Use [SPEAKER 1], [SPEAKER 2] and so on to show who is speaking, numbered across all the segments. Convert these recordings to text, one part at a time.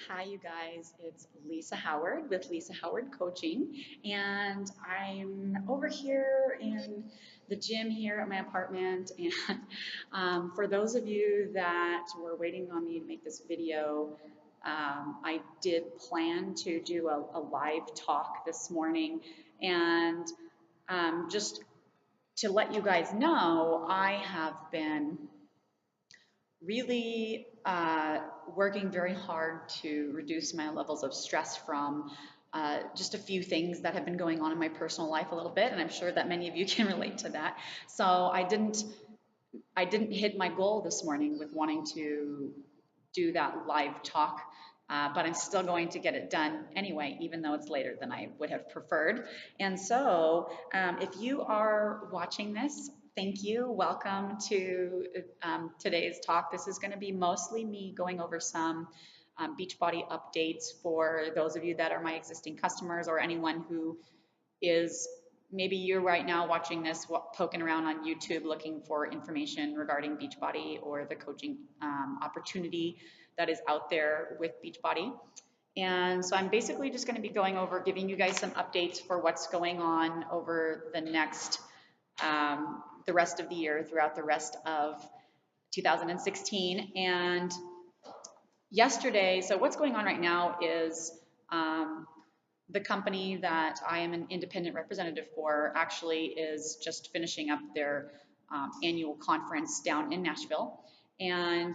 [SPEAKER 1] Hi, you guys. It's Lisa Howard with Lisa Howard Coaching, and I'm over here in the gym here at my apartment. And for those of you that were waiting on me to make this video, I did plan to do a live talk this morning, and just to let you guys know, I have been really working very hard to reduce my levels of stress from just a few things that have been going on in my personal life a little bit, and I'm sure that many of you can relate to that. So I didn't hit my goal this morning with wanting to do that live talk, but I'm still going to get it done anyway, even though it's later than I would have preferred. And so, if you are watching this, thank you. Welcome to today's talk. This is going to be mostly me going over some Beachbody updates for those of you that are my existing customers or anyone who is maybe you're right now watching this, poking around on YouTube looking for information regarding Beachbody or the coaching opportunity that is out there with Beachbody. And so I'm basically just going to be going over, giving you guys some updates for what's going on over the rest of the year, throughout the rest of 2016. And yesterday, so what's going on right now is the company that I am an independent representative for actually is just finishing up their annual conference down in Nashville. And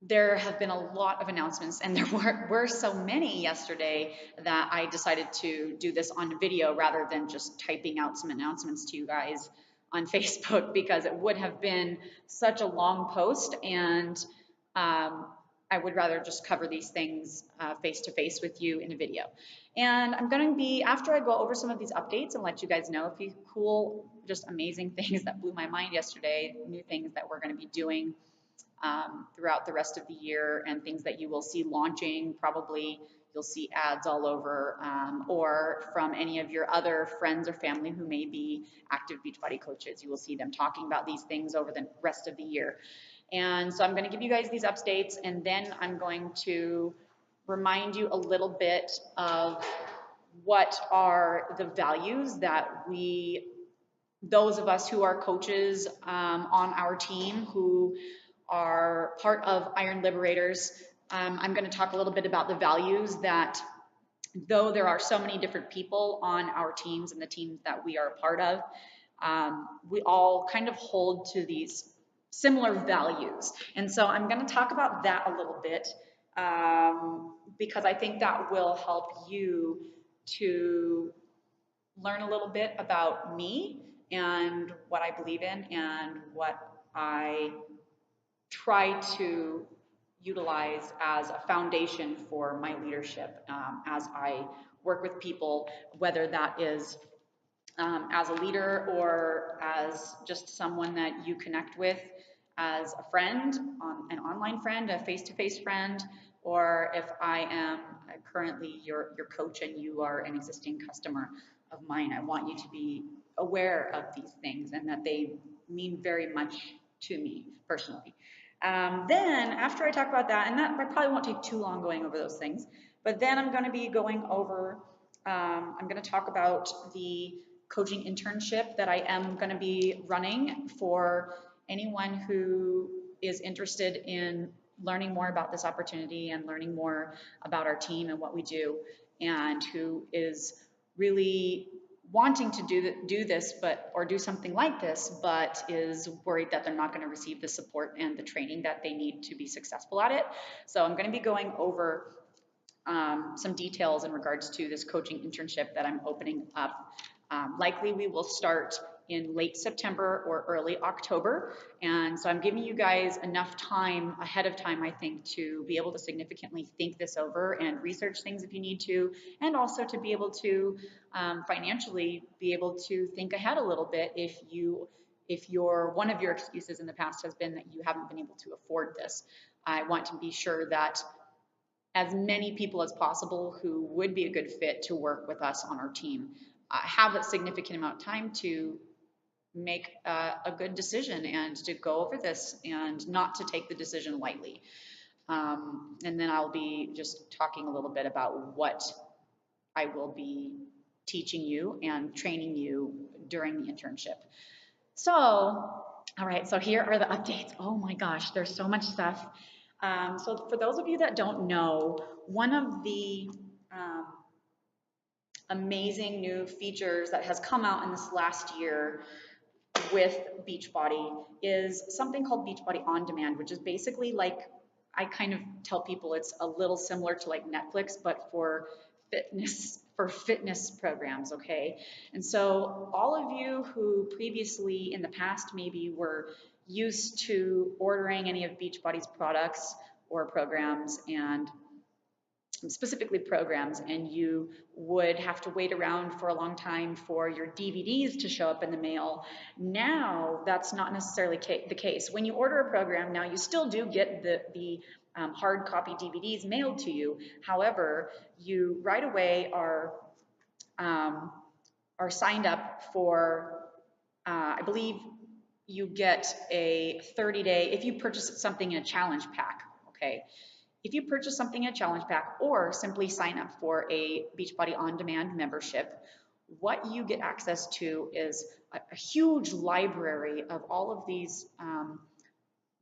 [SPEAKER 1] there have been a lot of announcements, and there were so many yesterday that I decided to do this on video rather than just typing out some announcements to you guys on Facebook, because it would have been such a long post, and I would rather just cover these things face to face with you in a video. And I'm going to be, after I go over some of these updates and let you guys know a few cool, just amazing things that blew my mind yesterday, new things that we're going to be doing throughout the rest of the year, and things that you will see launching. Probably you'll see ads all over, or from any of your other friends or family who may be active Beachbody coaches. You will see them talking about these things over the rest of the year. And so I'm going to give you guys these updates, and then I'm going to remind you a little bit of what are the values that those of us who are coaches on our team, who are part of Iron Liberators. I'm going to talk a little bit about the values that, though there are so many different people on our teams and the teams that we are a part of, we all kind of hold to these similar values. And so I'm going to talk about that a little bit, because I think that will help you to learn a little bit about me and what I believe in and what I try to utilize as a foundation for my leadership, as I work with people, whether that is as a leader or as just someone that you connect with as a friend, an online friend, a face-to-face friend, or if I am currently your coach and you are an existing customer of mine. I want you to be aware of these things and that they mean very much to me personally. Then after I talk about that, and that I probably won't take too long going over those things, but then I'm going to be going over, I'm going to talk about the coaching internship that I am going to be running for anyone who is interested in learning more about this opportunity and learning more about our team and what we do, and who is really wanting to do this, or do something like this, but is worried that they're not going to receive the support and the training that they need to be successful at it. So I'm going to be going over some details in regards to this coaching internship that I'm opening up. Likely we will start in late September or early October. And so I'm giving you guys enough time ahead of time, I think, to be able to significantly think this over and research things if you need to, and also to be able to financially be able to think ahead a little bit if one of your excuses in the past has been that you haven't been able to afford this. I want to be sure that as many people as possible who would be a good fit to work with us on our team have a significant amount of time to make a good decision and to go over this and not to take the decision lightly. And then I'll be just talking a little bit about what I will be teaching you and training you during the internship. So, all right, so here are the updates. Oh my gosh, there's so much stuff. So for those of you that don't know, one of the amazing new features that has come out in this last year with Beachbody is something called Beachbody On Demand, which is basically like, I kind of tell people it's a little similar to like Netflix, but for fitness programs, okay? And so all of you who previously in the past maybe were used to ordering any of Beachbody's products or programs, and specifically programs, and you would have to wait around for a long time for your DVDs to show up in the mail. Now that's not necessarily the case. When you order a program, now you still do get the hard copy DVDs mailed to you. However, you right away are signed up for, I believe you get a 30-day, if you purchase something in a challenge pack, okay? If you purchase something in a challenge pack or simply sign up for a Beachbody On Demand membership, what you get access to is a huge library of all of these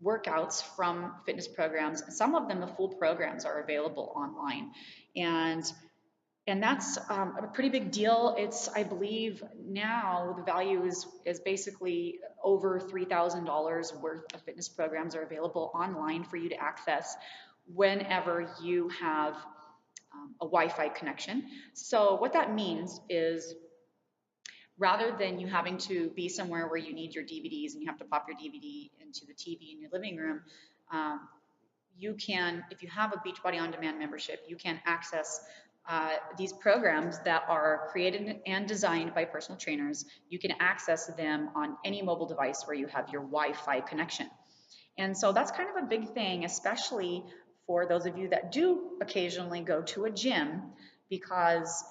[SPEAKER 1] workouts from fitness programs. Some of them, the full programs, are available online. And that's a pretty big deal. It's, I believe now the value is basically over $3,000 worth of fitness programs are available online for you to access whenever you have a Wi-Fi connection. So what that means is, rather than you having to be somewhere where you need your DVDs and you have to pop your DVD into the TV in your living room, you can, if you have a Beachbody On Demand membership, you can access these programs that are created and designed by personal trainers. You can access them on any mobile device where you have your Wi-Fi connection. And so that's kind of a big thing, especially for those of you that do occasionally go to a gym, because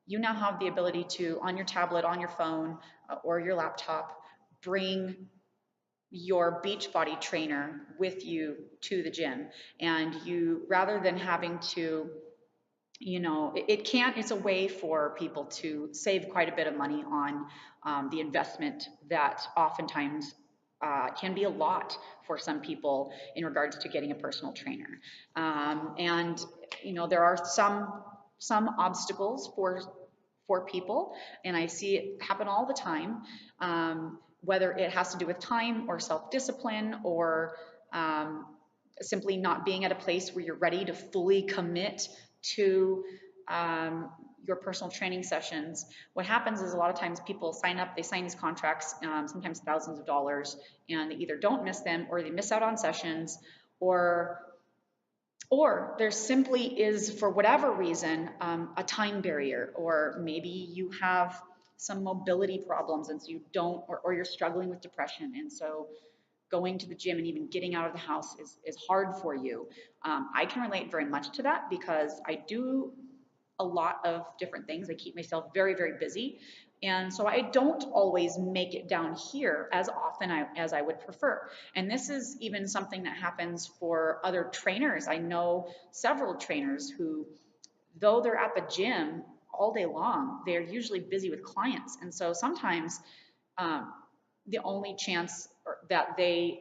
[SPEAKER 1] you now have the ability to, on your tablet, on your phone, or your laptop, bring your Beachbody trainer with you to the gym. And you, rather than having to, you know, it's a way for people to save quite a bit of money on the investment that oftentimes can be a lot for some people in regards to getting a personal trainer. And, you know, there are some obstacles for people, and I see it happen all the time, whether it has to do with time or self-discipline, or simply not being at a place where you're ready to fully commit to your personal training sessions. What happens is a lot of times people sign up, they sign these contracts, sometimes thousands of dollars, and they either don't miss them, or they miss out on sessions, or there simply is, for whatever reason, a time barrier, or maybe you have some mobility problems, and so you don't, or you're struggling with depression, and so going to the gym and even getting out of the house is hard for you. I can relate very much to that because I do a lot of different things. I keep myself very, very busy. And so I don't always make it down here as often as I would prefer. And this is even something that happens for other trainers. I know several trainers who, though they're at the gym all day long, they're usually busy with clients. And so sometimes the only chance that they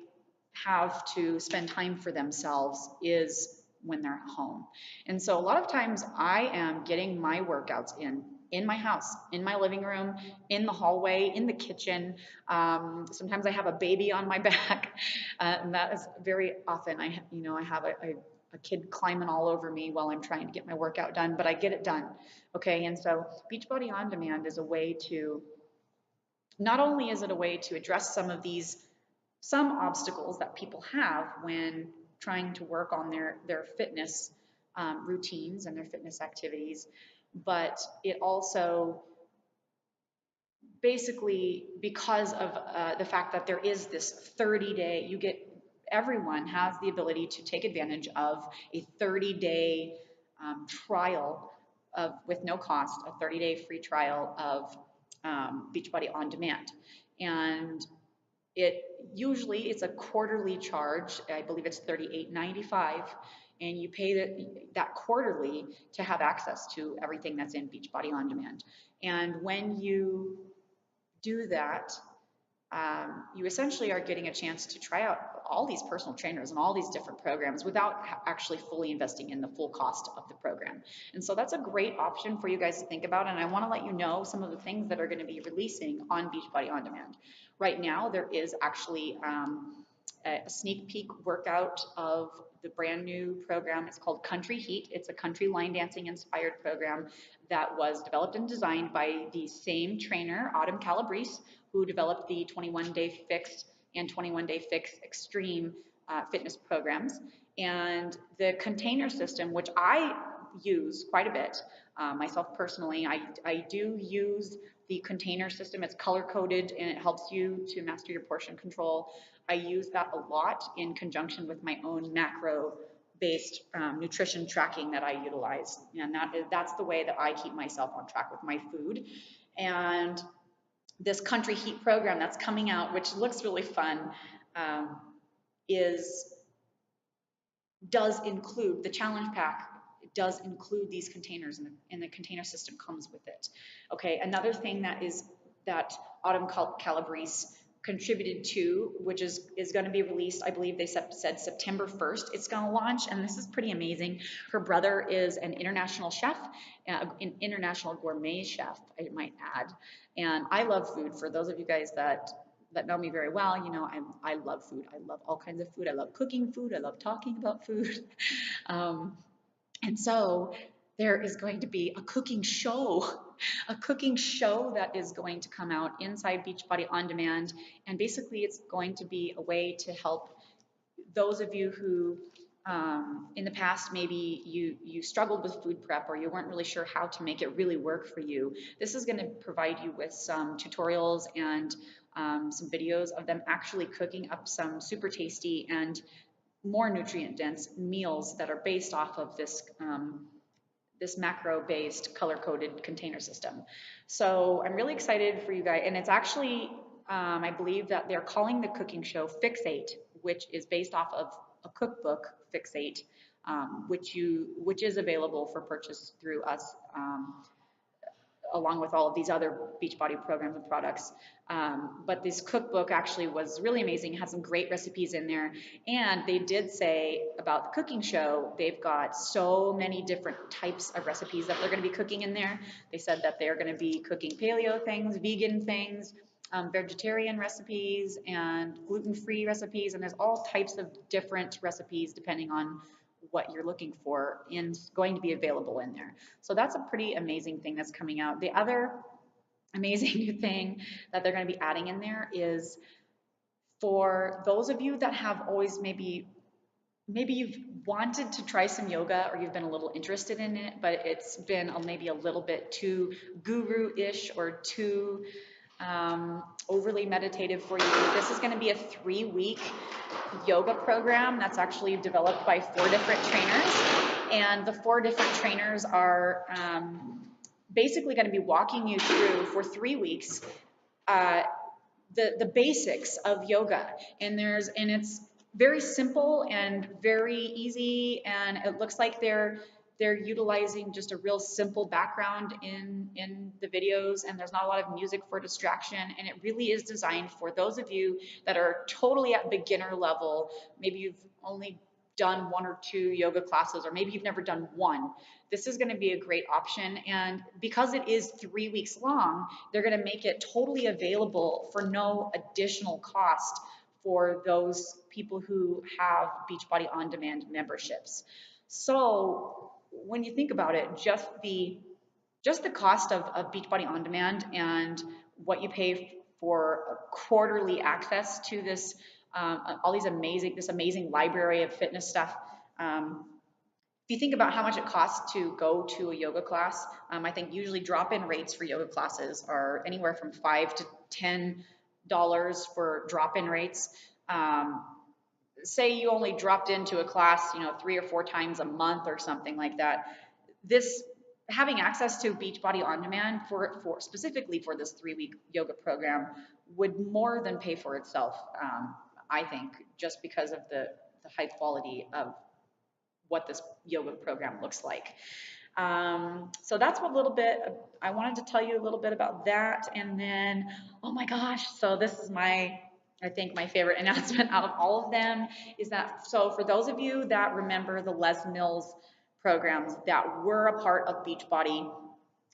[SPEAKER 1] have to spend time for themselves is when they're at home. And so a lot of times I am getting my workouts in my house, in my living room, in the hallway, in the kitchen. Sometimes I have a baby on my back, and that is very often. I have a kid climbing all over me while I'm trying to get my workout done, but I get it done. Okay, and so Beachbody On Demand is a way to, not only is it a way to address some obstacles that people have when trying to work on their fitness routines and their fitness activities, but it also, basically, because of the fact that there is this 30-day, everyone has the ability to take advantage of a 30-day trial with no cost, a 30-day free trial of Beachbody On Demand. And it's a quarterly charge. I believe it's $38.95, and you pay that quarterly to have access to everything that's in Beachbody On Demand. And when you do that, you essentially are getting a chance to try out all these personal trainers and all these different programs without actually fully investing in the full cost of the program. And so that's a great option for you guys to think about. And I want to let you know some of the things that are going to be releasing on Beachbody On Demand. Right now, there is actually a sneak peek workout of the brand new program. It's called Country Heat. It's a country line dancing inspired program that was developed and designed by the same trainer, Autumn Calabrese, who developed the 21-day fixed and 21-day fixed extreme fitness programs. And the container system, which I use quite a bit myself personally, I do use the container system. It's color coded and it helps you to master your portion control. I use that a lot in conjunction with my own macro based nutrition tracking that I utilize. And that's the way that I keep myself on track with my food. And this Country Heat program that's coming out, which looks really fun, does include the challenge pack. It does include these containers, and the container system comes with it. Okay, another thing that Autumn Calabrese contributed to, which is going to be released, I believe they said September 1st it's going to launch, and this is pretty amazing. Her brother is an international chef, an international gourmet chef, I might add. And I love food. For those of you guys that know me very well, you know I love food. I love all kinds of food. I love cooking food. I love talking about food. And so there is going to be a cooking show that is going to come out inside Beachbody On Demand. And basically it's going to be a way to help those of you who in the past maybe you struggled with food prep, or you weren't really sure how to make it really work for you. This is going to provide you with some tutorials and some videos of them actually cooking up some super tasty and more nutrient dense meals that are based off of this this macro-based color-coded container system. So I'm really excited for you guys, and it's actually, I believe that they're calling the cooking show Fixate, which is based off of a cookbook, Fixate, which is available for purchase through us, along with all of these other Beachbody programs and products. But this cookbook actually was really amazing. It had some great recipes in there. And they did say about the cooking show, they've got so many different types of recipes that they're going to be cooking in there. They said that they're going to be cooking paleo things, vegan things, vegetarian recipes, and gluten-free recipes. And there's all types of different recipes depending on what you're looking for and going to be available in there. So that's a pretty amazing thing that's coming out. The other amazing new thing that they're going to be adding in there is for those of you that have always maybe you've wanted to try some yoga, or you've been a little interested in it, but it's been maybe a little bit too guru-ish or too overly meditative for you. This is going to be a 3-week yoga program that's actually developed by 4 different trainers, and the 4 different trainers are basically going to be walking you through for 3 weeks the basics of yoga, and it's very simple and very easy, and it looks like they're utilizing just a real simple background in the videos, and there's not a lot of music for distraction, and it really is designed for those of you that are totally at beginner level. Maybe you've only done 1 or 2 yoga classes, or maybe you've never done one. This is going to be a great option, and because it is 3 weeks long, they're going to make it totally available for no additional cost for those people who have Beachbody On Demand memberships. So when you think about it, just the cost of Beachbody On Demand and what you pay for quarterly access to this this amazing library of fitness stuff. If you think about how much it costs to go to a yoga class, I think usually drop-in rates for yoga classes are anywhere from $5 to $10 for drop-in rates. Say you only dropped into a class, 3 or 4 times a month or something like that. Having access to Beachbody On Demand for specifically for this 3-week yoga program would more than pay for itself, I think, just because of the high quality of what this yoga program looks like. So that's what a little bit, I wanted to tell you a little bit about that. And then, oh my gosh, so this is I think my favorite announcement out of all of them is that, so for those of you that remember the Les Mills programs that were a part of Beachbody,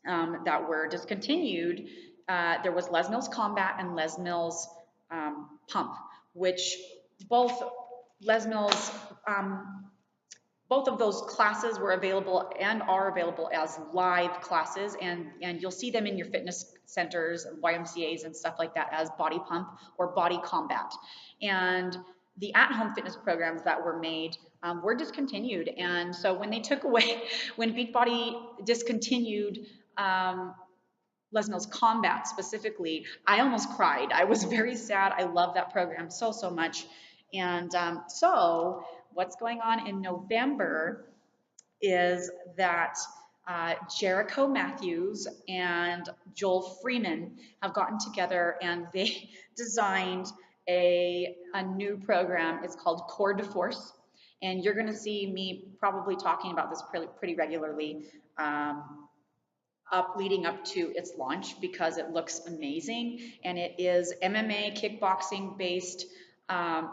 [SPEAKER 1] that were discontinued, there was Les Mills Combat and Les Mills Pump, which both Les Mills, both of those classes were available and are available as live classes, and you'll see them in your fitness centers, YMCAs and stuff like that as Body Pump or Body Combat. And the at-home fitness programs that were made were discontinued. And so when they took away, when Beachbody discontinued Les Mills Combat specifically, I almost cried. I was very sad. I love that program so, so much. And so what's going on in November is that Jericho Matthews and Joel Freeman have gotten together and they designed a new program. It's called Core de Force. And you're going to see me probably talking about this pretty regularly leading up to its launch because it looks amazing. And it is MMA kickboxing based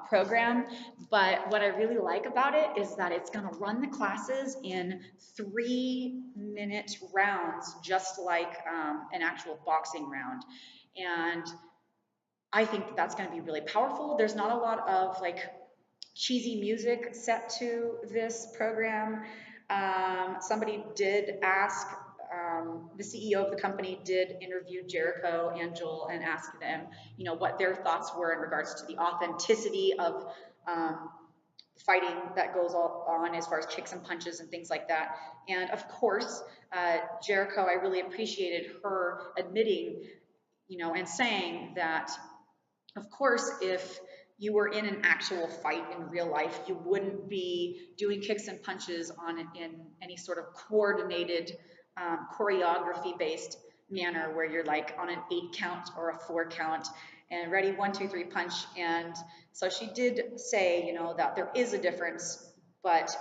[SPEAKER 1] program. But what I really like about it is that it's going to run the classes in 3-minute rounds, just like an actual boxing round. And I think that's going to be really powerful. There's not a lot of like cheesy music set to this program. Somebody did ask, the CEO of the company did interview Jericho and Joel and ask them, you know, what their thoughts were in regards to the authenticity of fighting that goes on as far as kicks and punches and things like that. And of course, Jericho, I really appreciated her admitting, you know, and saying that, of course, if you were in an actual fight in real life, you wouldn't be doing kicks and punches in any sort of coordinated choreography-based manner where you're like on an 8 count or a 4 count and ready, 1, 2, 3, punch. And so she did say, you know, that there is a difference, but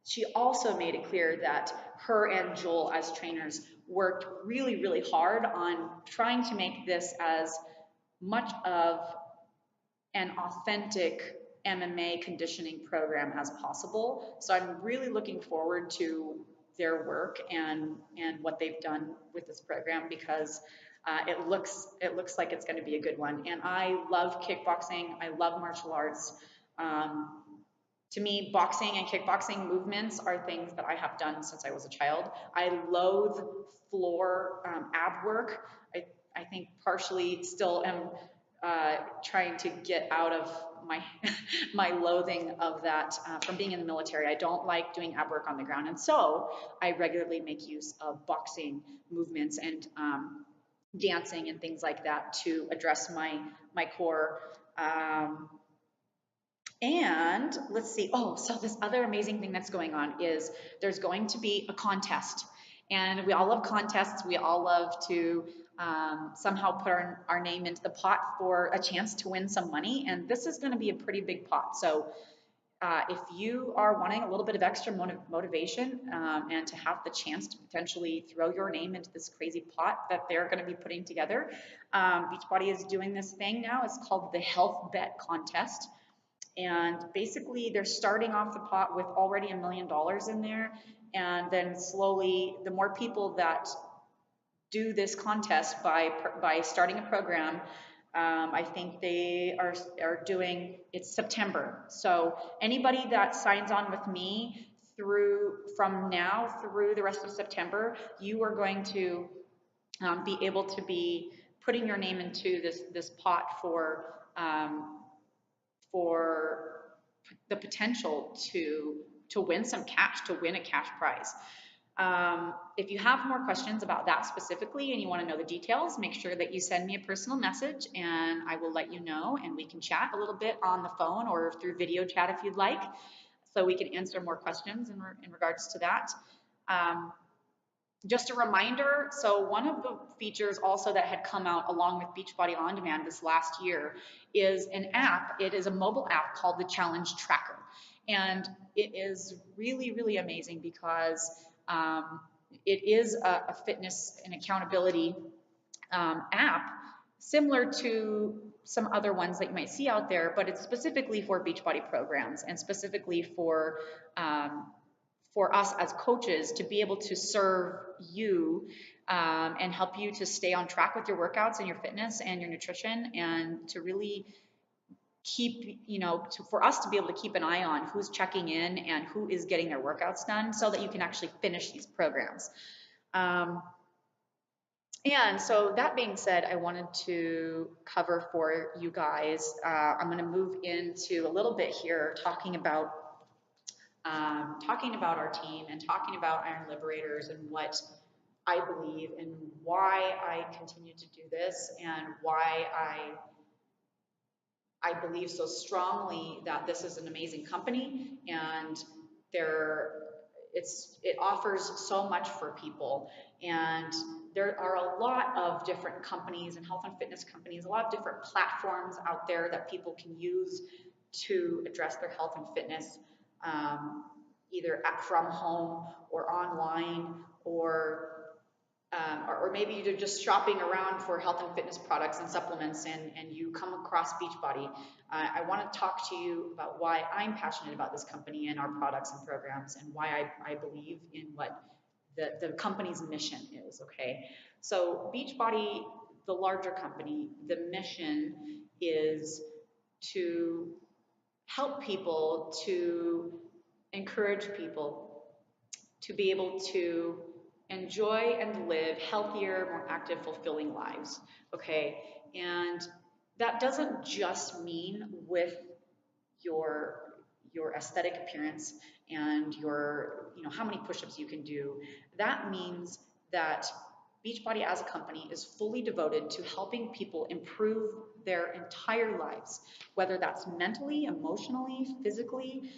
[SPEAKER 1] she also made it clear that her and Joel as trainers worked really, really hard on trying to make this as much of an authentic MMA conditioning program as possible. So I'm really looking forward to their work and what they've done with this program because it looks like it's going to be a good one. And I love kickboxing. I love martial arts. To me, boxing and kickboxing movements are things that I have done since I was a child. I loathe floor ab work. I think partially still am trying to get out of my my loathing of that from being in the military. I don't like doing ab work on the ground, and so I regularly make use of boxing movements and dancing and things like that to address my core. And let's see. Oh, so this other amazing thing that's going on is there's going to be a contest. And we all love contests. We all love to somehow put our name into the pot for a chance to win some money. And this is going to be a pretty big pot. So if you are wanting a little bit of extra motivation and to have the chance to potentially throw your name into this crazy pot that they're going to be putting together, Beachbody is doing this thing now. It's called the Health Bet Contest. And basically, they're starting off the pot with already $1 million in there. And then slowly, the more people that do this contest by starting a program, I think they are doing, it's September. So anybody that signs on with me from now through the rest of September, you are going to be able to be putting your name into this pot for the potential to win some cash, to win a cash prize. If you have more questions about that specifically and you want to know the details, make sure that you send me a personal message and I will let you know, and we can chat a little bit on the phone or through video chat if you'd like, so we can answer more questions in regards to that. Just a reminder, so one of the features also that had come out along with Beachbody On Demand this last year is an app. It is a mobile app called the Challenge Tracker. And it is really, really amazing because it is a fitness and accountability app similar to some other ones that you might see out there, but it's specifically for Beachbody programs and specifically for us as coaches to be able to serve you and help you to stay on track with your workouts and your fitness and your nutrition, and to really keep, for us to be able to keep an eye on who's checking in and who is getting their workouts done so that you can actually finish these programs. And so that being said, I wanted to cover for you guys, I'm going to move into a little bit here talking about our team and talking about Iron Liberators and what I believe and why I continue to do this and why I believe so strongly that this is an amazing company, and it offers so much for people. And there are a lot of different companies and health and fitness companies, a lot of different platforms out there that people can use to address their health and fitness, either from home or online, or maybe you're just shopping around for health and fitness products and supplements, and you come across Beachbody. I want to talk to you about why I'm passionate about this company and our products and programs, and why I believe in what the company's mission is, okay? So Beachbody, the larger company, the mission is to help people, to encourage people to be able to enjoy and live healthier, more active, fulfilling lives, okay? And that doesn't just mean with your aesthetic appearance and your, how many push-ups you can do. That means that Beachbody as a company is fully devoted to helping people improve their entire lives, whether that's mentally, emotionally, physically.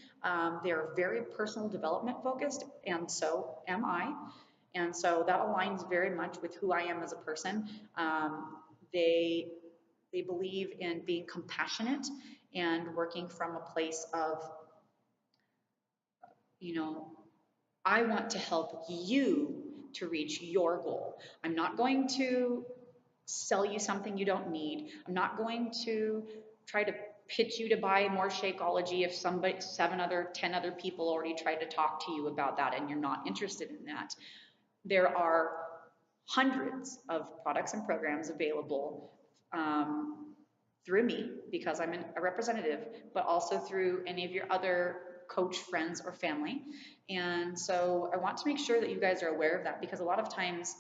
[SPEAKER 1] They're very personal development focused, and so am I. And so that aligns very much with who I am as a person. They believe in being compassionate and working from a place of, I want to help you to reach your goal. I'm not going to sell you something you don't need. I'm not going to try to pitch you to buy more Shakeology if 10 other people already tried to talk to you about that and you're not interested in that. There are hundreds of products and programs available through me because I'm a representative, but also through any of your other coach friends or family. And so I want to make sure that you guys are aware of that, because a lot of times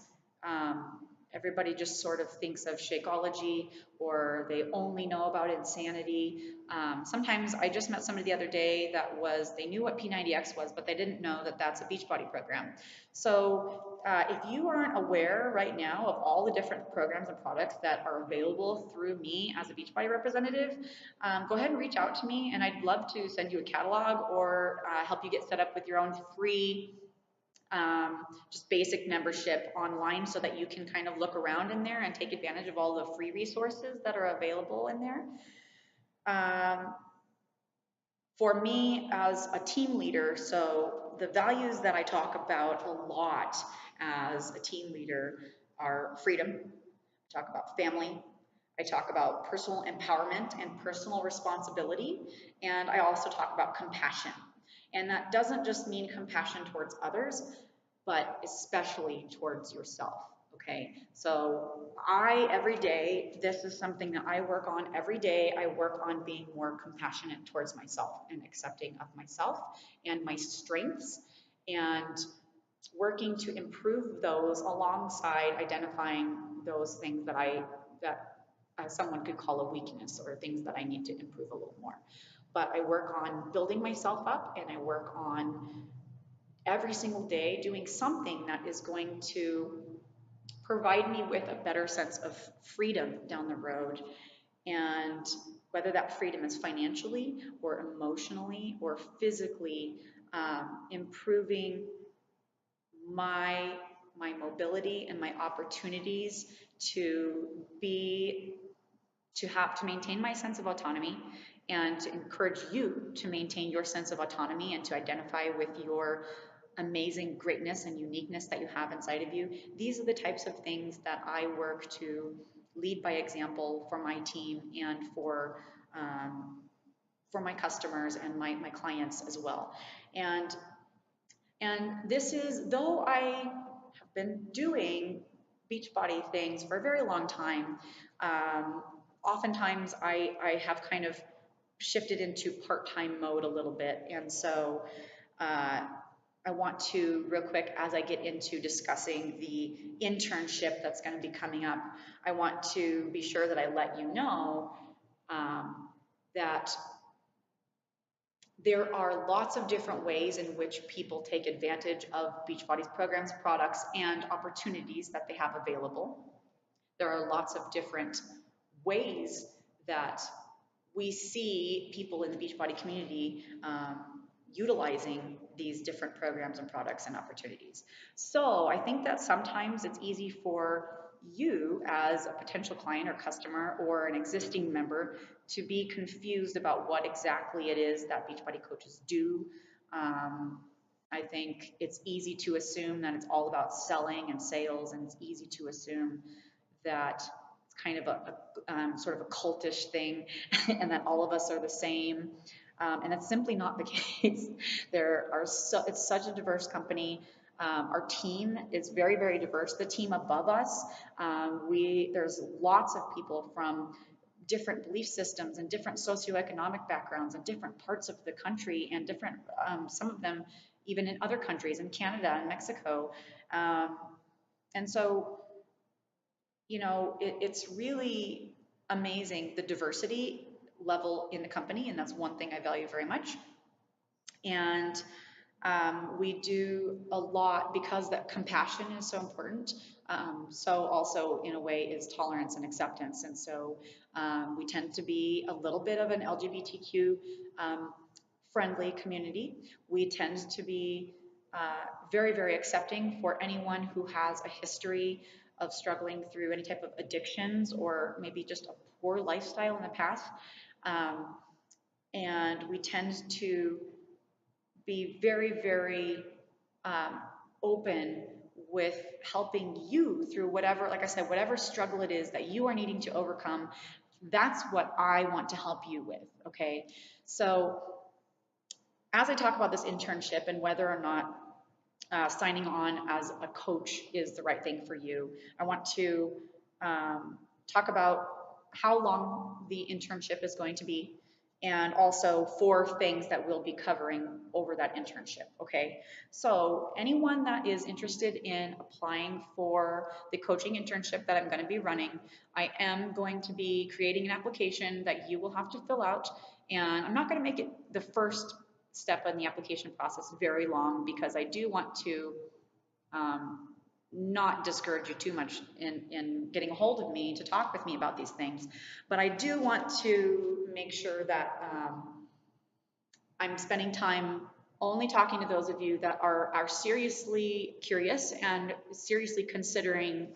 [SPEAKER 1] everybody just sort of thinks of Shakeology, or they only know about Insanity. Sometimes I just met somebody the other day they knew what P90X was, but they didn't know that that's a Beachbody program. So if you aren't aware right now of all the different programs and products that are available through me as a Beachbody representative, go ahead and reach out to me, and I'd love to send you a catalog or help you get set up with your own free just basic membership online, so that you can kind of look around in there and take advantage of all the free resources that are available in there. For me as a team leader, so the values that I talk about a lot as a team leader are freedom. I talk about family. I talk about personal empowerment and personal responsibility. And I also talk about compassion. And that doesn't just mean compassion towards others, but especially towards yourself, okay? So every day, this is something that I work on every day. I work on being more compassionate towards myself and accepting of myself and my strengths, and working to improve those alongside identifying those things that someone could call a weakness, or things that I need to improve a little more. But I work on building myself up, and I work on every single day doing something that is going to provide me with a better sense of freedom down the road. And whether that freedom is financially or emotionally or physically, improving my mobility and my opportunities to maintain my sense of autonomy and to encourage you to maintain your sense of autonomy and to identify with your amazing greatness and uniqueness that you have inside of you. These are the types of things that I work to lead by example for my team and for my customers and my clients as well. And this is, though I have been doing Beachbody things for a very long time, oftentimes I have kind of shifted into part-time mode a little bit. And so I want to, real quick, as I get into discussing the internship that's going to be coming up, I want to be sure that I let you know that there are lots of different ways in which people take advantage of Beachbody's programs, products, and opportunities that they have available. There are lots of different ways that we see people in the Beachbody community utilizing these different programs and products and opportunities. So I think that sometimes it's easy for you as a potential client or customer or an existing member to be confused about what exactly it is that Beachbody coaches do. I think it's easy to assume that it's all about selling and sales, and it's easy to assume that it's kind of a sort of a cultish thing and that all of us are the same. And that's simply not the case. It's such a diverse company. Our team is very, very diverse. The team above us, there's lots of people from different belief systems and different socioeconomic backgrounds and different parts of the country and different, some of them even in other countries, in Canada and Mexico. And so, you know, it's really amazing the diversity level in the company, and that's one thing I value very much. And we do a lot because that compassion is so important. So also in a way is tolerance and acceptance. And so we tend to be a little bit of an LGBTQ friendly community. We tend to be very, very accepting for anyone who has a history of struggling through any type of addictions or maybe just a poor lifestyle in the past. And we tend to be very, very open with helping you through whatever, like I said, whatever struggle it is that you are needing to overcome. That's what I want to help you with, okay? So as I talk about this internship and whether or not signing on as a coach is the right thing for you, I want to talk about how long the internship is going to be, and also 4 things that we'll be covering over that internship, okay? So anyone that is interested in applying for the coaching internship that I'm going to be running, I am going to be creating an application that you will have to fill out, and I'm not going to make it the first step in the application process very long because I do want to not discourage you too much in getting a hold of me to talk with me about these things. But I do want to make sure that I'm spending time only talking to those of you that are seriously curious and seriously considering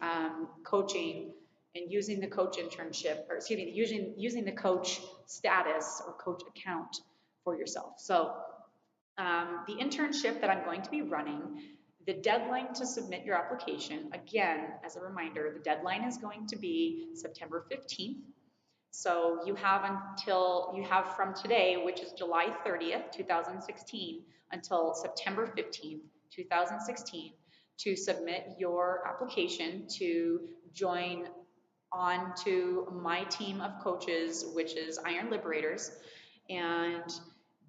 [SPEAKER 1] coaching and using the coach internship, or excuse me, using the coach status or coach account for yourself. So the internship that I'm going to be running, the deadline to submit your application, again, as a reminder, the deadline is going to be September 15th. So you have from today, which is July 30th, 2016, until September 15th, 2016, to submit your application to join on to my team of coaches, which is Iron Liberators. And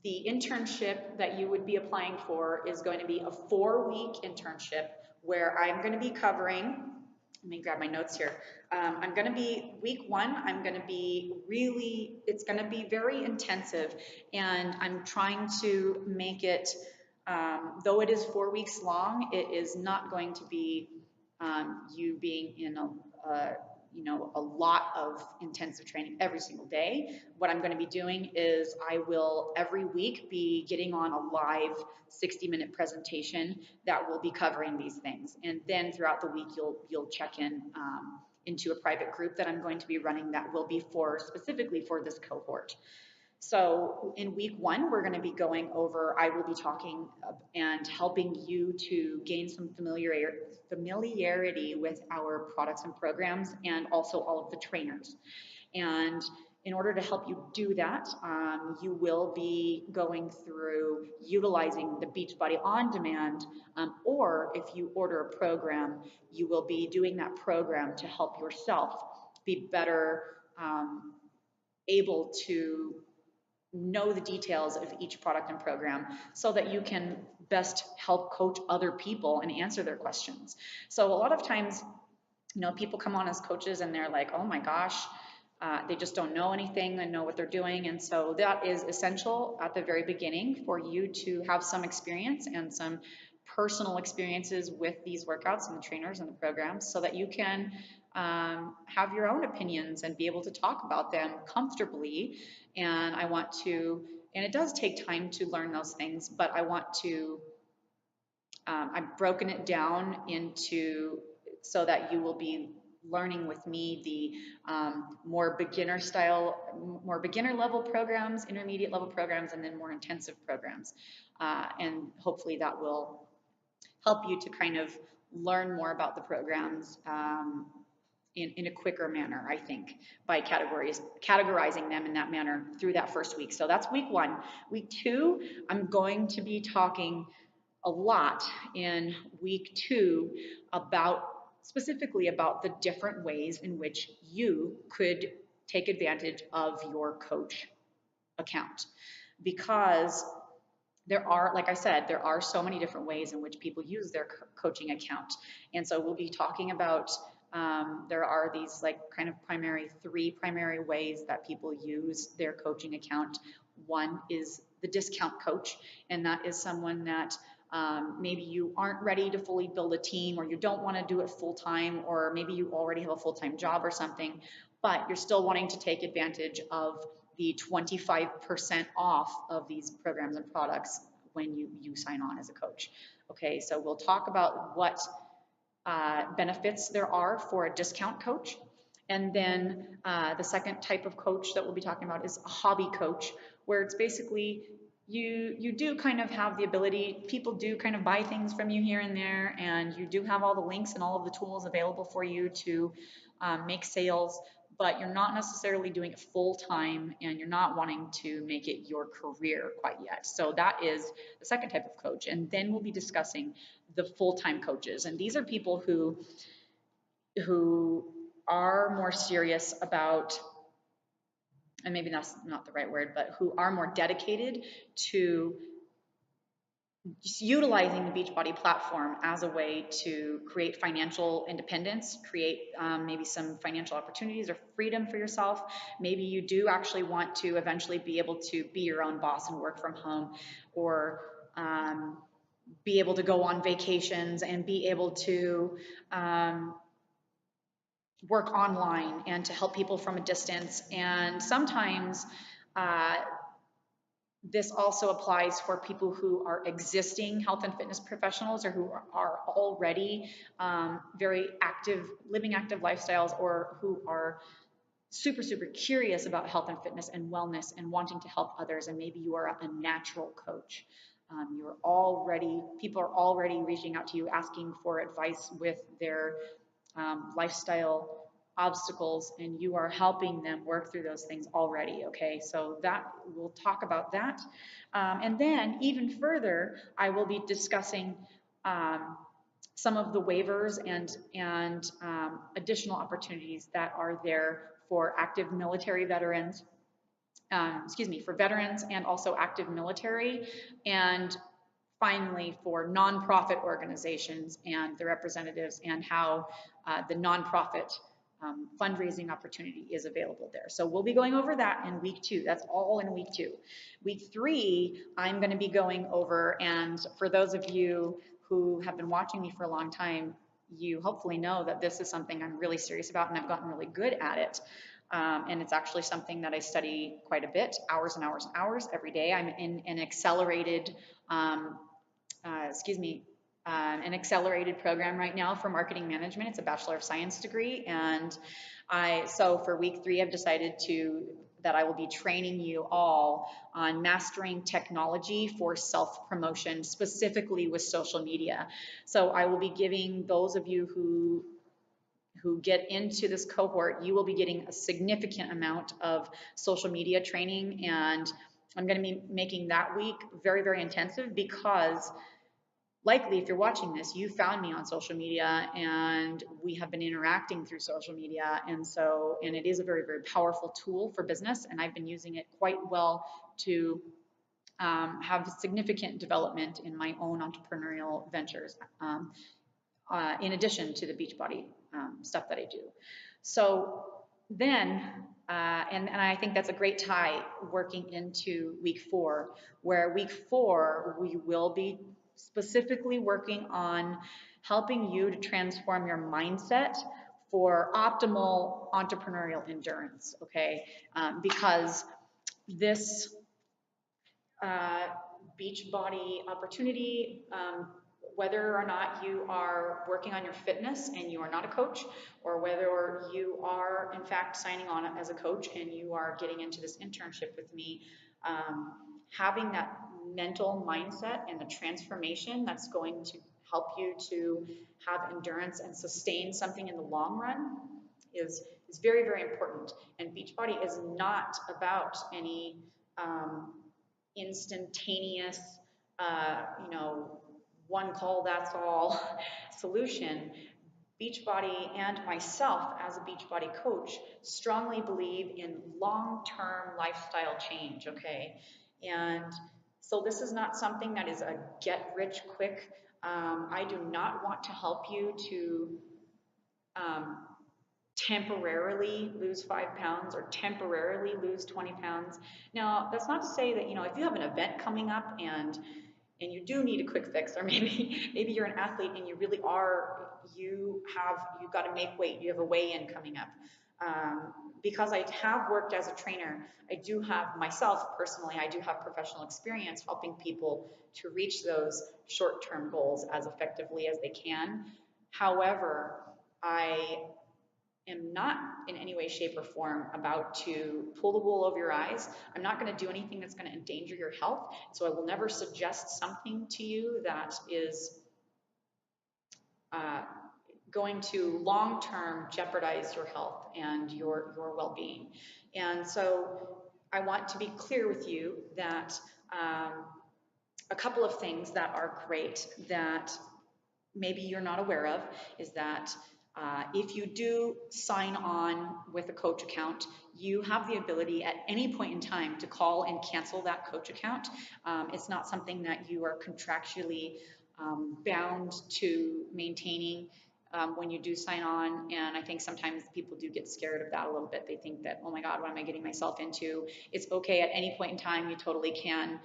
[SPEAKER 1] the internship that you would be applying for is going to be a 4-week internship where I'm going to be covering, let me grab my notes here. I'm going to be, week 1, I'm going to be really, it's going to be very intensive, and I'm trying to make it, though it is 4 weeks long, it is not going to be you being in a lot of intensive training every single day. What I'm going to be doing is I will every week be getting on a live 60-minute presentation that will be covering these things. And then throughout the week, you'll check in into a private group that I'm going to be running that will be specifically for this cohort. So in week one, we're going to be going over, I will be talking and helping you to gain some familiarity with our products and programs and also all of the trainers. And in order to help you do that, you will be going through utilizing the Beachbody on demand, or if you order a program, you will be doing that program to help yourself be better able to know the details of each product and program so that you can best help coach other people and answer their questions. So a lot of times, people come on as coaches and they're like, oh my gosh, they just don't know anything and know what they're doing. And so that is essential at the very beginning for you to have some experience and some personal experiences with these workouts and the trainers and the programs so that you can have your own opinions and be able to talk about them comfortably. And and it does take time to learn those things, but I've broken it down into so that you will be learning with me the more beginner level programs, intermediate level programs, and then more intensive programs. And hopefully that will help you to kind of learn more about the programs in a quicker manner, I think, by categorizing them in that manner through that first week. So that's week one. Week two, I'm going to be talking a lot in week two specifically about the different ways in which you could take advantage of your coach account. Because like I said, there are so many different ways in which people use their coaching account. And so we'll be talking about, there are these like kind of three primary ways that people use their coaching account. One is the discount coach, and that is someone that maybe you aren't ready to fully build a team, or you don't want to do it full time, or maybe you already have a full-time job or something, but you're still wanting to take advantage of the 25% off of these programs and products when you sign on as a coach. Okay, so we'll talk about what benefits there are for a discount coach. And then the second type of coach that we'll be talking about is a hobby coach, where it's basically you do kind of have the ability, people do kind of buy things from you here and there, and you do have all the links and all of the tools available for you to make sales, but you're not necessarily doing it full time and you're not wanting to make it your career quite yet. So that is the second type of coach. And then we'll be discussing the full-time coaches. And these are people who are more serious about, and maybe that's not the right word, but who are more dedicated to utilizing the Beachbody platform as a way to create financial independence, create maybe some financial opportunities or freedom for yourself. Maybe you do actually want to eventually be able to be your own boss and work from home, or be able to go on vacations and be able to work online and to help people from a distance. And sometimes this also applies for people who are existing health and fitness professionals, or who are already very active, living active lifestyles, or who are super, super curious about health and fitness and wellness and wanting to help others. And maybe you are a natural coach. People are already reaching out to you asking for advice with their lifestyle obstacles, and you are helping them work through those things already. Okay, so we'll talk about that. And then even further, I will be discussing some of the waivers and additional opportunities that are there for active military veterans, for veterans and also active military, and finally for nonprofit organizations and the representatives, and how the nonprofit fundraising opportunity is available there. So we'll be going over that in week two. That's all in week two. Week three, I'm going to be going over, and for those of you who have been watching me for a long time, you hopefully know that this is something I'm really serious about, and I've gotten really good at it. And it's actually something that I study quite a bit, hours and hours and hours every day. I'm in an accelerated an accelerated program right now for marketing management. It's a Bachelor of Science degree. And so for week three, I've decided that I will be training you all on mastering technology for self-promotion, specifically with social media. So I will be giving those of you who get into this cohort, you will be getting a significant amount of social media training, and I'm going to be making that week very, very intensive because likely if you're watching this, you found me on social media and we have been interacting through social media. And it is a very, very powerful tool for business. And I've been using it quite well to have significant development in my own entrepreneurial ventures, in addition to the Beachbody stuff that I do. So then, and I think that's a great tie working into week 4, where week 4, we will be specifically working on helping you to transform your mindset for optimal entrepreneurial endurance, okay? Because this Beachbody opportunity, whether or not you are working on your fitness and you are not a coach, or whether you are in fact signing on as a coach and you are getting into this internship with me, having that mental mindset and the transformation that's going to help you to have endurance and sustain something in the long run is very, very important. And Beachbody is not about any instantaneous, you know, one call, that's all solution. Beachbody and myself as a Beachbody coach strongly believe in long-term lifestyle change, okay? And so this is not something that is a get-rich-quick. I do not want to help you to temporarily lose 5 pounds or temporarily lose 20 pounds. Now, that's not to say that, you know, if you have an event coming up and you do need a quick fix, or maybe you're an athlete and you really are, you've got to make weight, you have a weigh-in coming up. Because I have worked as a trainer, I do have myself personally, I do have professional experience helping people to reach those short-term goals as effectively as they can. However, I am not in any way, shape, or form about to pull the wool over your eyes. I'm not going to do anything that's going to endanger your health. So I will never suggest something to you that is going to long-term jeopardize your health and your well-being. And so I want to be clear with you that a couple of things that are great that maybe you're not aware of is that if you do sign on with a coach account, you have the ability at any point in time to call and cancel that coach account. It's not something that you are contractually bound to maintaining when you do sign on. And I think sometimes people do get scared of that a little bit. They think that, oh my God, what am I getting myself into? It's okay at any point in time. You totally can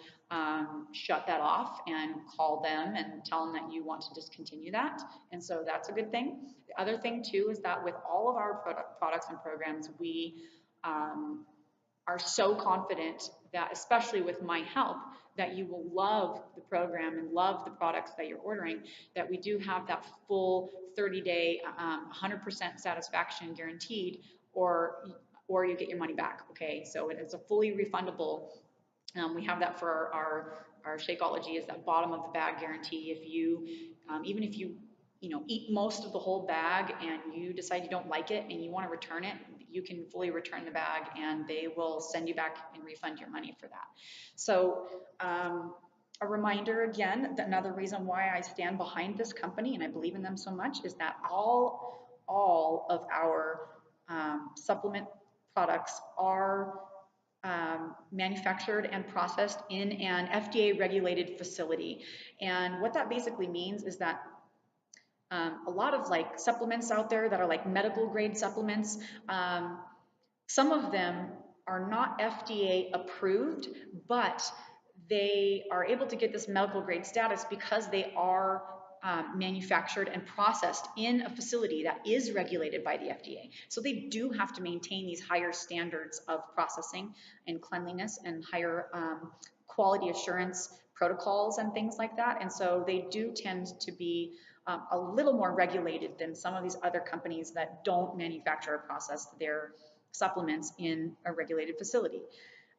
[SPEAKER 1] shut that off and call them and tell them that you want to discontinue that. And so that's a good thing. The other thing too is that with all of our products and programs, we are so confident that, especially with my help, that you will love the program and love the products that you're ordering, that we do have that full 30-day, 100% satisfaction guaranteed, or you get your money back, okay? So it is a fully refundable. We have that for our Shakeology is that bottom of the bag guarantee. If you, even if you eat most of the whole bag and you decide you don't like it and you want to return it, you can fully return the bag and they will send you back and refund your money for that. So a reminder again, that another reason why I stand behind this company and I believe in them so much is that all of our supplement products are manufactured and processed in an FDA regulated facility. And what that basically means is that a lot of like supplements out there that are like medical grade supplements, some of them are not FDA approved, but they are able to get this medical grade status because they are manufactured and processed in a facility that is regulated by the FDA. So they do have to maintain these higher standards of processing and cleanliness and higher quality assurance protocols and things like that. And so they do tend to be a little more regulated than some of these other companies that don't manufacture or process their supplements in a regulated facility.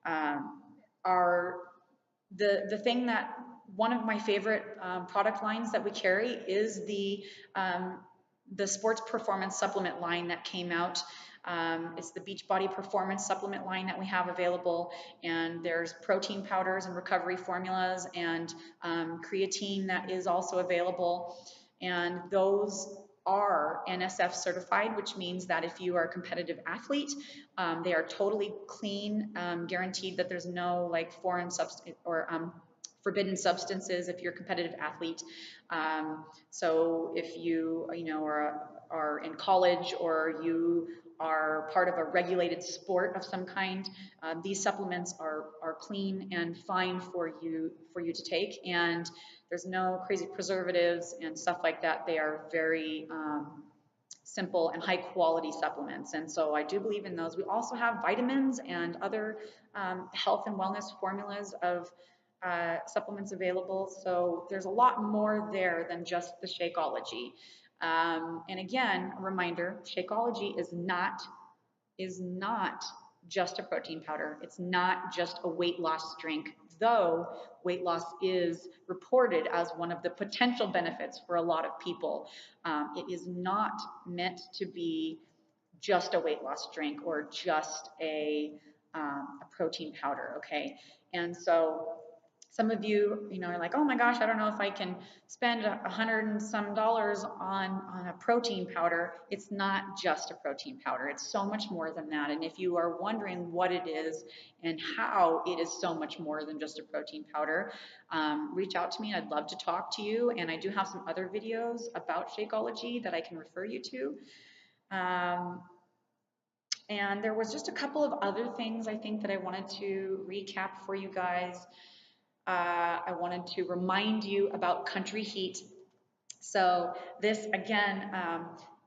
[SPEAKER 1] Our the thing that one of my favorite product lines that we carry is the sports performance supplement line that came out. It's the Beachbody performance supplement line that we have available, and there's protein powders and recovery formulas and creatine that is also available, and those are NSF certified, which means that if you are a competitive athlete, they are totally clean, guaranteed that there's no like foreign substance or forbidden substances if you're a competitive athlete. So if you know are in college or you are part of a regulated sport of some kind, these supplements are clean and fine for you to take, and there's no crazy preservatives and stuff like that. They are very simple and high quality supplements, and so I do believe in those. We also have vitamins and other health and wellness formulas of supplements available. So there's a lot more there than just the Shakeology. And again, a reminder, Shakeology is not just a protein powder. It's not just a weight loss drink, though weight loss is reported as one of the potential benefits for a lot of people. It is not meant to be just a weight loss drink or just a protein powder, okay? And so some of you, are like, oh my gosh, I don't know if I can spend $100 and some on a protein powder. It's not just a protein powder. It's so much more than that. And if you are wondering what it is and how it is so much more than just a protein powder, reach out to me. I'd love to talk to you. And I do have some other videos about Shakeology that I can refer you to. And there was just a couple of other things I think that I wanted to recap for you guys. I wanted to remind you about Country Heat. So this, again,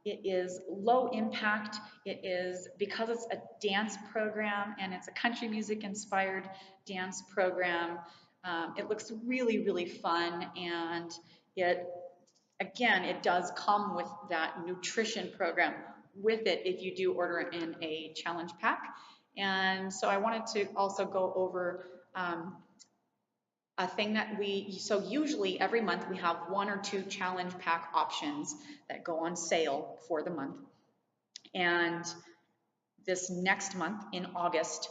[SPEAKER 1] it is low impact. It is, because it's a dance program and it's a country music inspired dance program, it looks really, really fun, and it does come with that nutrition program with it if you do order in a challenge pack. And so I wanted to also go over a thing that so usually every month we have 1 or 2 challenge pack options that go on sale for the month. And this next month in August,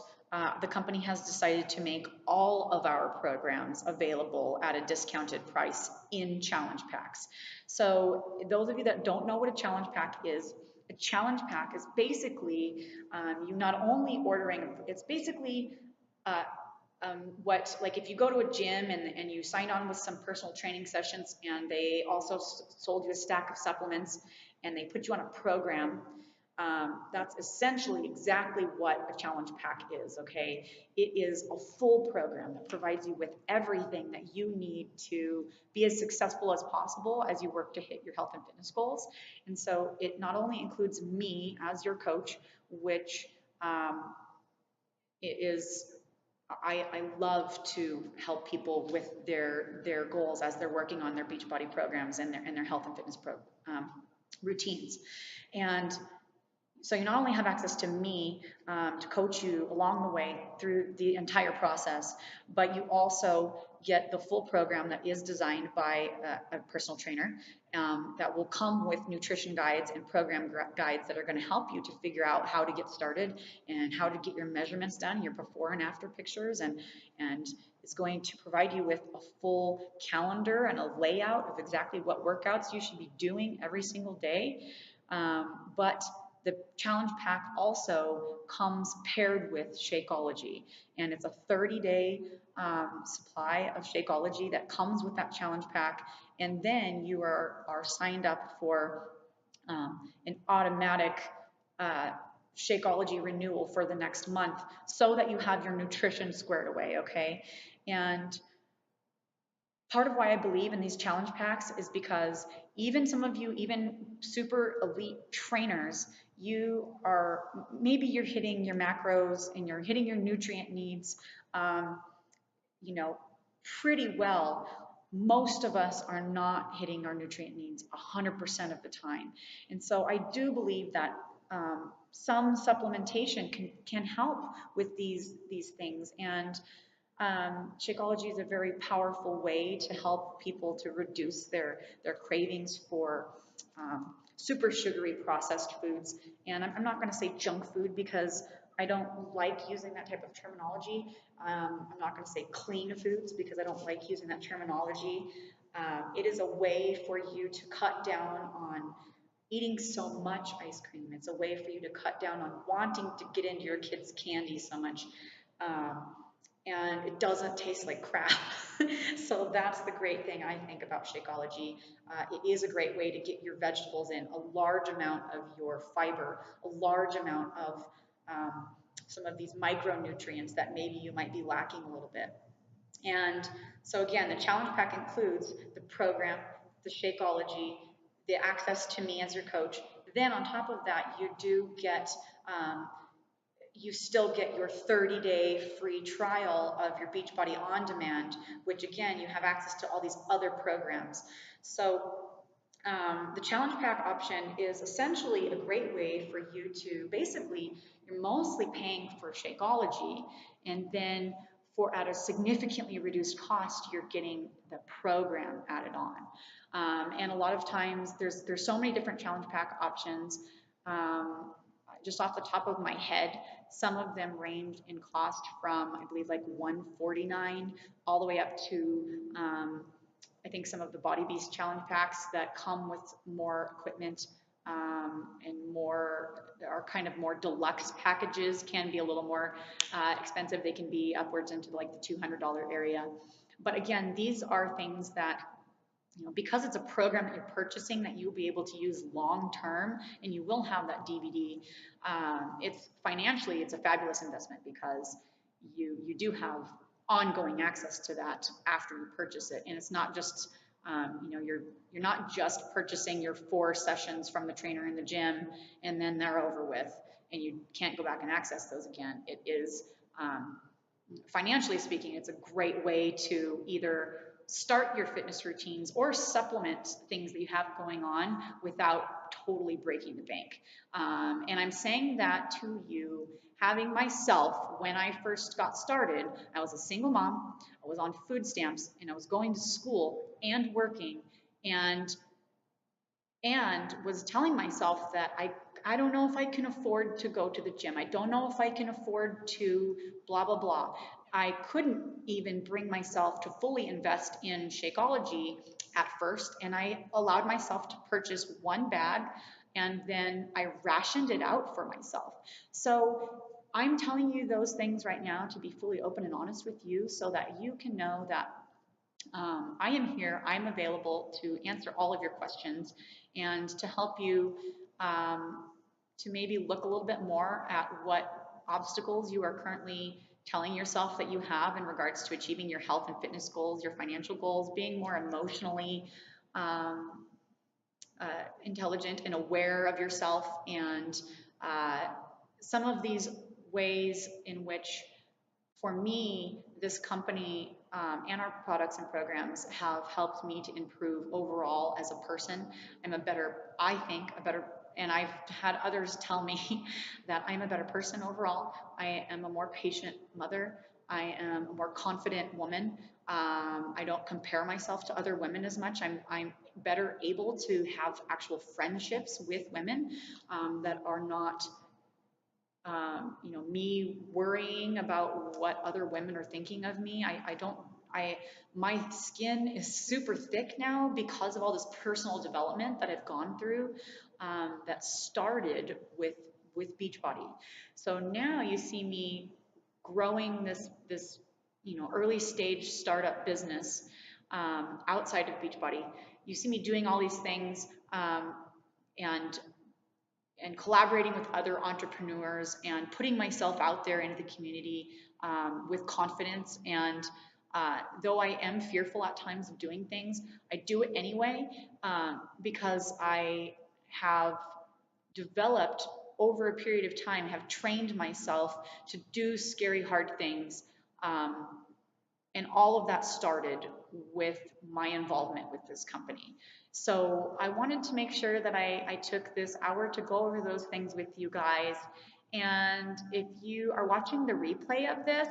[SPEAKER 1] the company has decided to make all of our programs available at a discounted price in challenge packs. So those of you that don't know what a challenge pack is, a challenge pack is basically you not only ordering, it's basically like if you go to a gym and you sign on with some personal training sessions and they also sold you a stack of supplements and they put you on a program, that's essentially exactly what a challenge pack is, okay? It is a full program that provides you with everything that you need to be as successful as possible as you work to hit your health and fitness goals. And so it not only includes me as your coach, which it is, I love to help people with their goals as they're working on their Beachbody programs and their health and fitness routines. And so you not only have access to me to coach you along the way through the entire process, but you also get the full program that is designed by a personal trainer that will come with nutrition guides and program guides that are going to help you to figure out how to get started and how to get your measurements done, your before and after pictures, and it's going to provide you with a full calendar and a layout of exactly what workouts you should be doing every single day. But the challenge pack also comes paired with Shakeology, and it's a 30-day supply of Shakeology that comes with that challenge pack, and then you are signed up for an automatic Shakeology renewal for the next month so that you have your nutrition squared away, okay? And part of why I believe in these challenge packs is because even some of you, even super elite trainers, maybe you're hitting your macros and you're hitting your nutrient needs, pretty well. Most of us are not hitting our nutrient needs 100% of the time. And so I do believe that some supplementation can help with these things. And Shakeology is a very powerful way to help people to reduce their cravings for super sugary processed foods. And I'm not going to say junk food because I don't like using that type of terminology. I'm not going to say clean foods because I don't like using that terminology. It is a way for you to cut down on eating so much ice cream. It's a way for you to cut down on wanting to get into your kids' candy so much. Um, and it doesn't taste like crap. So that's the great thing I think about Shakeology. It is a great way to get your vegetables in, a large amount of your fiber, a large amount of some of these micronutrients that maybe you might be lacking a little bit. And so again, the challenge pack includes the program, the Shakeology, the access to me as your coach. Then on top of that, you do get you still get your 30-day free trial of your Beachbody On Demand, which again, you have access to all these other programs. So the challenge pack option is essentially a great way for you to basically, you're mostly paying for Shakeology, and then for at a significantly reduced cost, you're getting the program added on. And a lot of times there's so many different challenge pack options. Just off the top of my head, some of them range in cost from, I believe, like $149 all the way up to I think some of the Body Beast challenge packs that come with more equipment and more are kind of more deluxe packages can be a little more expensive. They can be upwards into like the $200 area. But again, these are things that, you know, because it's a program that you're purchasing that you'll be able to use long term, and you will have that DVD. It's financially, it's a fabulous investment because you do have ongoing access to that after you purchase it, and it's not just you know, you're not just purchasing your 4 sessions from the trainer in the gym and then they're over with and you can't go back and access those again. It is financially speaking, it's a great way to either start your fitness routines or supplement things that you have going on without totally breaking the bank. And I'm saying that to you, having myself, when I first got started, I was a single mom, I was on food stamps, and I was going to school and working, and was telling myself that I don't know if I can afford to go to the gym. I don't know if I can afford to blah, blah, blah. I couldn't even bring myself to fully invest in Shakeology at first, and I allowed myself to purchase 1 bag, and then I rationed it out for myself. So I'm telling you those things right now to be fully open and honest with you so that you can know that I am here, I'm available to answer all of your questions and to help you to maybe look a little bit more at what obstacles you are currently telling yourself that you have in regards to achieving your health and fitness goals, your financial goals, being more emotionally intelligent and aware of yourself, and some of these ways in which, for me, this company and our products and programs have helped me to improve overall as a person. I'm a better, I think, a better, and I've had others tell me that I'm a better person overall. I am a more patient mother. I am a more confident woman. I don't compare myself to other women as much. I'm better able to have actual friendships with women that are not you know, me worrying about what other women are thinking of me. My skin is super thick now because of all this personal development that I've gone through that started with Beachbody. So now you see me growing this you know, early stage startup business outside of Beachbody. You see me doing all these things and collaborating with other entrepreneurs and putting myself out there into the community with confidence. And though I am fearful at times of doing things, I do it anyway because I have developed over a period of time, have trained myself to do scary, hard things. And all of that started with my involvement with this company. So I wanted to make sure that I took this hour to go over those things with you guys. And if you are watching the replay of this,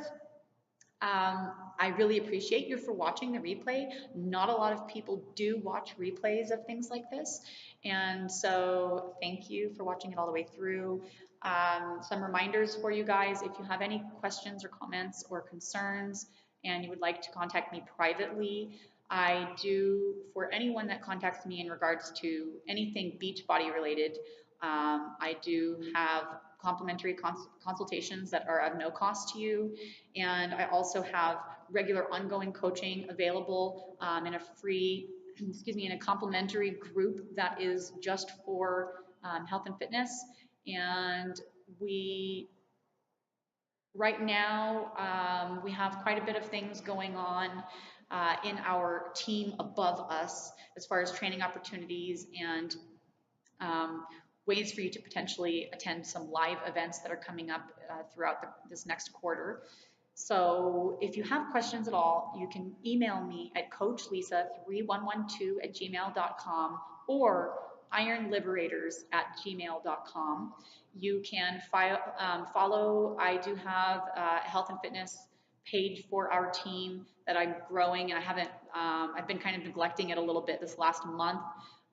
[SPEAKER 1] I really appreciate you for watching the replay. Not a lot of people do watch replays of things like this. And so thank you for watching it all the way through. Some reminders for you guys, if you have any questions or comments or concerns and you would like to contact me privately, I do, for anyone that contacts me in regards to anything Beachbody related, I do have complimentary consultations that are of no cost to you. And I also have regular ongoing coaching available in a free, in a complimentary group that is just for health and fitness. And we, right now, we have quite a bit of things going on in our team above us as far as training opportunities and ways for you to potentially attend some live events that are coming up throughout this next quarter. So if you have questions at all, you can email me at coachlisa3112@gmail.com or ironliberators@gmail.com. You can follow, I do have a health and fitness page for our team that I'm growing, and I've been kind of neglecting it a little bit this last month,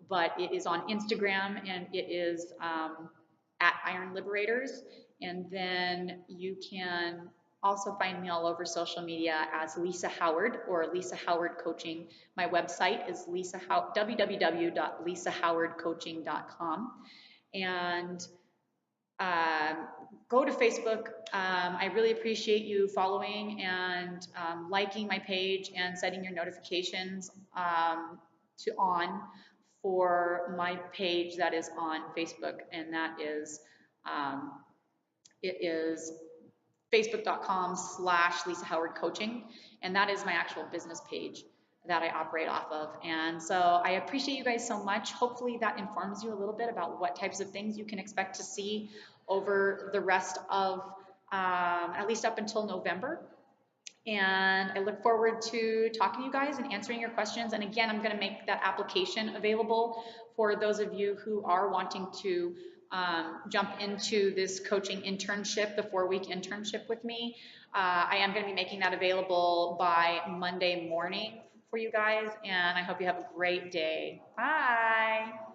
[SPEAKER 1] but it is on Instagram, and it is at Iron Liberators. And then you can also find me all over social media as Lisa Howard or Lisa Howard Coaching. My website is www.lisahowardcoaching.com. And go to Facebook. I really appreciate you following and liking my page and setting your notifications to on for my page that is on Facebook, and that is it is facebook.com/Lisa Howard Coaching, and that is my actual business page that I operate off of. And so I appreciate you guys so much. Hopefully that informs you a little bit about what types of things you can expect to see over the rest of at least up until November. And I look forward to talking to you guys and answering your questions. And again, I'm going to make that application available for those of you who are wanting to jump into this coaching internship, the 4-week internship with me. I am going to be making that available by Monday morning for you guys. And I hope you have a great day. Bye.